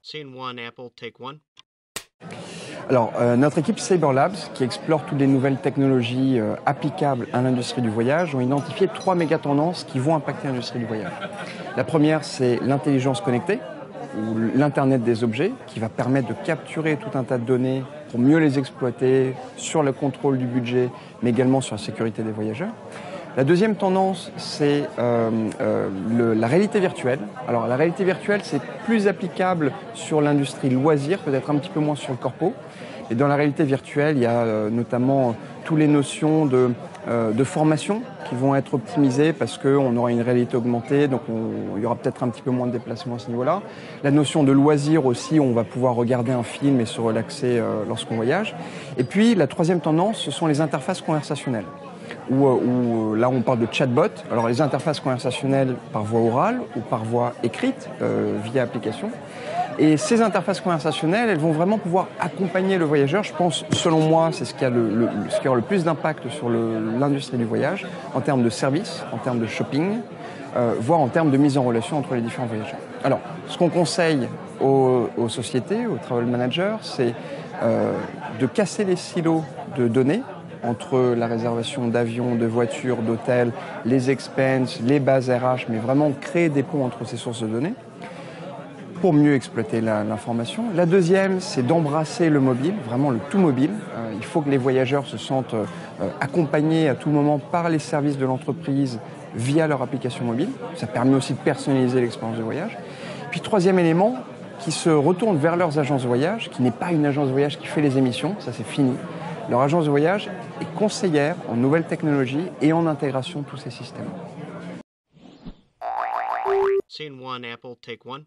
Scene one, Apple, take one. Alors, notre équipe Sabre Labs, qui explore toutes les nouvelles technologies applicables à l'industrie du voyage, ont identifié 3 méga-tendances qui vont impacter l'industrie du voyage. La première, c'est l'intelligence connectée, ou l'Internet des objets, qui va permettre de capturer tout un tas de données pour mieux les exploiter sur le contrôle du budget, mais également sur la sécurité des voyageurs. La deuxième tendance, c'est la réalité virtuelle. Alors la réalité virtuelle, c'est plus applicable sur l'industrie loisir, peut-être un petit peu moins sur le corpo. Et dans la réalité virtuelle, il y a notamment toutes les notions de formation qui vont être optimisées parce qu'on aura une réalité augmentée, donc il y aura peut-être un petit peu moins de déplacements à ce niveau-là. La notion de loisir aussi, on va pouvoir regarder un film et se relaxer lorsqu'on voyage. Et puis la troisième tendance, ce sont les interfaces conversationnelles. Où là on parle de chatbot, alors les interfaces conversationnelles par voie orale ou par voie écrite via application. Et ces interfaces conversationnelles, elles vont vraiment pouvoir accompagner le voyageur. Je pense, selon moi, c'est ce qui a le plus d'impact sur l'industrie du voyage, en termes de services, en termes de shopping, voire en termes de mise en relation entre les différents voyageurs. Alors, ce qu'on conseille aux sociétés, aux travel managers, c'est de casser les silos de données entre la réservation d'avions, de voitures, d'hôtels, les expenses, les bases RH, mais vraiment créer des ponts entre ces sources de données pour mieux exploiter l'information. La deuxième, c'est d'embrasser le mobile, vraiment le tout mobile. Il faut que les voyageurs se sentent accompagnés à tout moment par les services de l'entreprise via leur application mobile. Ça permet aussi de personnaliser l'expérience de voyage. Puis troisième élément, qui se retournent vers leurs agences de voyage, qui n'est pas une agence de voyage qui fait les émissions, ça c'est fini. Leur agence de voyage est conseillère en nouvelles technologies et en intégration de tous ces systèmes. Scene one, Apple, take one.